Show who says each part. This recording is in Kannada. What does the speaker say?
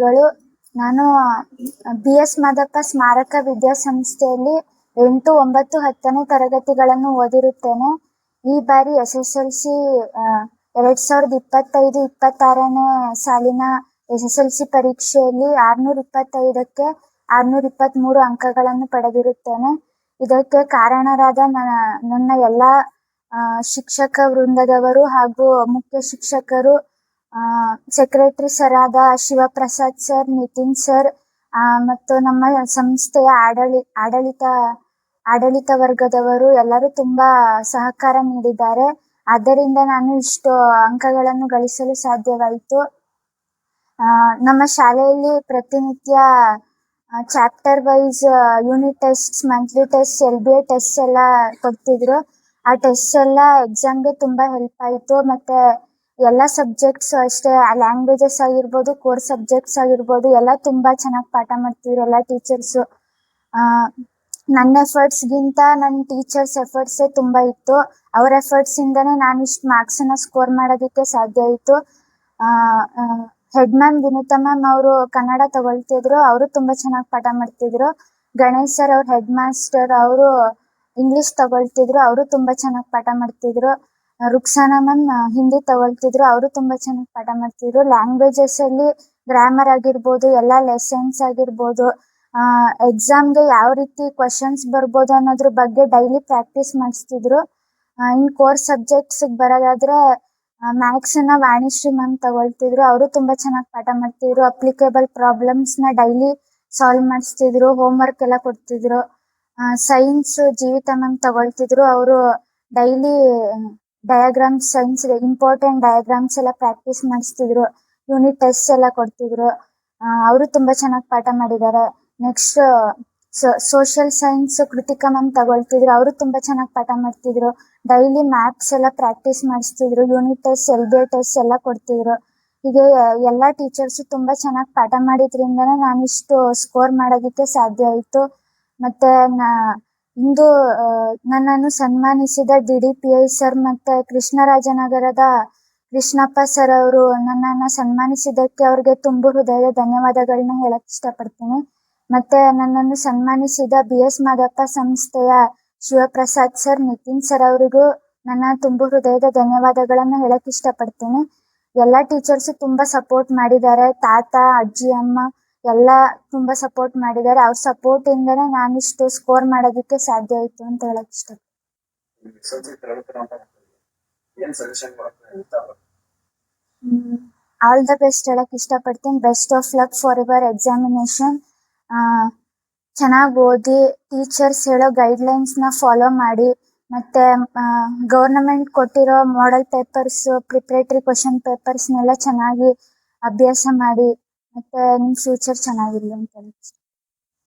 Speaker 1: ಗಳು ನಾನು BS ಮಾದಪ್ಪ ಸ್ಮಾರಕ ವಿದ್ಯಾಸಂಸ್ಥೆಯಲ್ಲಿ 8, 9, 10ನೇ ತರಗತಿಗಳನ್ನು ಓದಿರುತ್ತೇನೆ. ಈ ಬಾರಿ SSLC 2025-26ನೇ ಸಾಲಿನ SSLC ಪರೀಕ್ಷೆಯಲ್ಲಿ 625ಕ್ಕೆ 623 ಅಂಕಗಳನ್ನು ಪಡೆದಿರುತ್ತೇನೆ. ಇದಕ್ಕೆ ಕಾರಣರಾದ ನನ್ನ ಎಲ್ಲ ಶಿಕ್ಷಕ ವೃಂದದವರು ಹಾಗೂ ಮುಖ್ಯ ಶಿಕ್ಷಕರು, ಸೆಕ್ರೆಟರಿ ಸರ್ ಆದ ಶಿವಪ್ರಸಾದ್ ಸರ್, ನಿತಿನ್ ಸರ್, ಮತ್ತು ನಮ್ಮ ಸಂಸ್ಥೆಯ ಆಡಳಿತ ವರ್ಗದವರು ಎಲ್ಲರೂ ತುಂಬಾ ಸಹಕಾರ ನೀಡಿದ್ದಾರೆ. ಆದ್ದರಿಂದ ನಾನು ಇಷ್ಟು ಅಂಕಗಳನ್ನು ಗಳಿಸಲು ಸಾಧ್ಯವಾಯಿತು. ನಮ್ಮ ಶಾಲೆಯಲ್ಲಿ ಪ್ರತಿನಿತ್ಯ chapter wise unit test, monthly test, LBA test ಎಲ್ಲ ಕೊಡ್ತಿದ್ರು. ಆ ಟೆಸ್ಟ್ ಎಲ್ಲ ಎಕ್ಸಾಮ್ಗೆ ತುಂಬಾ ಹೆಲ್ಪ್ ಆಯಿತು. ಮತ್ತೆ ಎಲ್ಲ ಸಬ್ಜೆಕ್ಟ್ಸ್ ಅಷ್ಟೇ, ಲ್ಯಾಂಗ್ವೇಜಸ್ ಆಗಿರ್ಬೋದು, ಕೋರ್ ಸಬ್ಜೆಕ್ಟ್ಸ್ ಆಗಿರ್ಬೋದು, ಎಲ್ಲ ತುಂಬಾ ಚೆನ್ನಾಗಿ ಪಾಠ ಮಾಡ್ತಿದ್ರು ಎಲ್ಲ ಟೀಚರ್ಸು. ನನ್ನ ಎಫರ್ಟ್ಸ್ಗಿಂತ ನನ್ನ ಟೀಚರ್ಸ್ ಎಫರ್ಟ್ಸೇ ತುಂಬಾ ಇತ್ತು. ಅವ್ರ ಎಫರ್ಟ್ಸ್ ಇಂದನೇ ನಾನು ಇಷ್ಟು ಮಾರ್ಕ್ಸ್ ಅನ್ನ ಸ್ಕೋರ್ ಮಾಡೋದಕ್ಕೆ ಸಾಧ್ಯ ಆಯಿತು. ಹೆಡ್ ಮ್ಯಾಮ್ ವಿನುತಾ ಮ್ಯಾಮ್ ಅವರು ಕನ್ನಡ ತಗೊಳ್ತಿದ್ರು, ಅವರು ತುಂಬಾ ಚೆನ್ನಾಗಿ ಪಾಠ ಮಾಡ್ತಿದ್ರು. ಗಣೇಶ್ ಸರ್ ಅವ್ರ ಹೆಡ್ ಮಾಸ್ಟರ್, ಅವರು ಇಂಗ್ಲಿಷ್ ತಗೊಳ್ತಿದ್ರು, ಅವರು ತುಂಬಾ ಚೆನ್ನಾಗಿ ಪಾಠ ಮಾಡ್ತಿದ್ರು. ರುಕ್ಸಾನಾ ಮ್ಯಾಮ್ ಹಿಂದಿ ತಗೊಳ್ತಿದ್ರು, ಅವರು ತುಂಬಾ ಚೆನ್ನಾಗಿ ಪಾಠ ಮಾಡ್ತಿದ್ರು. ಲ್ಯಾಂಗ್ವೇಜಸ್ ಅಲ್ಲಿ ಗ್ರಾಮರ್ ಆಗಿರ್ಬೋದು, ಎಲ್ಲ ಲೆಸನ್ಸ್ ಆಗಿರ್ಬೋದು, ಎಕ್ಸಾಮ್ಗೆ ಯಾವ ರೀತಿ ಕ್ವಶನ್ಸ್ ಬರ್ಬೋದು ಅನ್ನೋದ್ರ ಬಗ್ಗೆ ಡೈಲಿ ಪ್ರಾಕ್ಟೀಸ್ ಮಾಡಿಸ್ತಿದ್ರು. ಇನ್ ಕೋರ್ ಸಬ್ಜೆಕ್ಟ್ಸ್ ಬರೋದಾದ್ರೆ ಮ್ಯಾಥ್ಸ್ ಅನ್ನ ವಾಣಿಶ್ರೀ ಮ್ಯಾಮ್ ತಗೊಳ್ತಿದ್ರು, ಅವರು ತುಂಬಾ ಚೆನ್ನಾಗಿ ಪಾಠ ಮಾಡ್ತಿದ್ರು. ಅಪ್ಲಿಕೇಬಲ್ ಪ್ರಾಬ್ಲಮ್ಸ್ ನ ಡೈಲಿ ಸಾಲ್ವ್ ಮಾಡಿಸ್ತಿದ್ರು, ಹೋಮ್ ವರ್ಕ್ ಎಲ್ಲ ಕೊಡ್ತಿದ್ರು. ಸೈನ್ಸ್ ಜೀವಿತಾ ಮ್ಯಾಮ್ ತಗೊಳ್ತಿದ್ರು, ಅವರು daily diagrams, science important diagrams ಎಲ್ಲ ಪ್ರಾಕ್ಟೀಸ್ ಮಾಡಿಸ್ತಿದ್ರು. ಯೂನಿಟ್ ಟೆಸ್ಟ್ ಎಲ್ಲ ಕೊಡ್ತಿದ್ರು, ಅವರು ತುಂಬಾ ಚೆನ್ನಾಗಿ ಪಾಠ ಮಾಡಿದ್ದಾರೆ. Next social science Krithika ma'am ತಗೊಳ್ತಿದ್ರು, ಅವರು ತುಂಬಾ ಚೆನ್ನಾಗಿ ಪಾಠ ಮಾಡ್ತಿದ್ರು. ಡೈಲಿ ಮ್ಯಾಥ್ಸ್ ಎಲ್ಲ ಪ್ರಾಕ್ಟೀಸ್ ಮಾಡಿಸ್ತಿದ್ರು, ಯೂನಿಟ್ ಟೆಸ್ಟ್, LBA ಟೆಸ್ಟ್ ಎಲ್ಲ ಕೊಡ್ತಿದ್ರು. ಹೀಗೆ ಎಲ್ಲ ಟೀಚರ್ಸ್ ತುಂಬಾ ಚೆನ್ನಾಗಿ ಪಾಠ ಮಾಡಿದ್ರಿಂದನೇ ನಾನು ಇಷ್ಟು ಸ್ಕೋರ್ ಮಾಡೋದಕ್ಕೆ ಸಾಧ್ಯ ಆಯಿತು. ಮತ್ತೆ ಇಂದು ನನ್ನನ್ನು ಸನ್ಮಾನಿಸಿದ DDPI ಸರ್ ಮತ್ತೆ ಕೃಷ್ಣರಾಜನಗರದ ಕೃಷ್ಣಪ್ಪ ಸರ್ ಅವರು ನನ್ನನ್ನು ಸನ್ಮಾನಿಸಿದ್ದಕ್ಕೆ ಅವ್ರಿಗೆ ತುಂಬು ಹೃದಯದ ಧನ್ಯವಾದಗಳನ್ನ ಹೇಳಕ್ ಇಷ್ಟಪಡ್ತೀನಿ. ಮತ್ತೆ ನನ್ನನ್ನು ಸನ್ಮಾನಿಸಿದ BS ಮಾದಪ್ಪ ಸಂಸ್ಥೆಯ ಶಿವಪ್ರಸಾದ್ ಸರ್, ನಿತಿನ್ ಸರ್ ಅವರಿಗೂ ನನ್ನ ತುಂಬು ಹೃದಯದ ಧನ್ಯವಾದಗಳನ್ನ ಹೇಳಕ್ ಇಷ್ಟಪಡ್ತೀನಿ. ಎಲ್ಲ ಟೀಚರ್ಸ್ ತುಂಬಾ ಸಪೋರ್ಟ್ ಮಾಡಿದ್ದಾರೆ. ತಾತ, ಅಜ್ಜಿ, ಅಮ್ಮ ಎಲ್ಲ ತುಂಬಾ ಸಪೋರ್ಟ್ ಮಾಡಿದ್ದಾರೆ. ಅವ್ರ ಸಪೋರ್ಟ್ ಇಂದನೇ ನಾನಿಷ್ಟು ಸ್ಕೋರ್ ಮಾಡೋದಕ್ಕೆ ಸಾಧ್ಯ ಆಯ್ತು ಅಂತ ಹೇಳಕ್ ಇಷ್ಟಪಡ್ತೀನಿ. ಆಲ್ ದ ಬೆಸ್ಟ್ ಹೇಳಕ್ ಇಷ್ಟಪಡ್ತೀನಿ. Best of luck for your examination. ಚೆನ್ನಾಗಿ ಓದಿ, ಟೀಚರ್ಸ್ ಹೇಳೋ ಗೈಡ್ಲೈನ್ಸ್ ನ ಫಾಲೋ ಮಾಡಿ, ಮತ್ತೆ ಗವರ್ನಮೆಂಟ್ ಕೊಟ್ಟಿರೋ ಮಾಡೆಲ್ ಪೇಪರ್ಸ್, ಪ್ರಿಪರೇಟರಿ ಕ್ವಶನ್ ಪೇಪರ್ಸ್ನೆಲ್ಲ ಚೆನ್ನಾಗಿ ಅಭ್ಯಾಸ ಮಾಡಿ, ಮತ್ತೆ ನಿಮ್ಮ ಫ್ಯೂಚರ್ ಚೆನ್ನಾಗಿರ್ಲಿ ಅಂತ ಹೇಳಕ್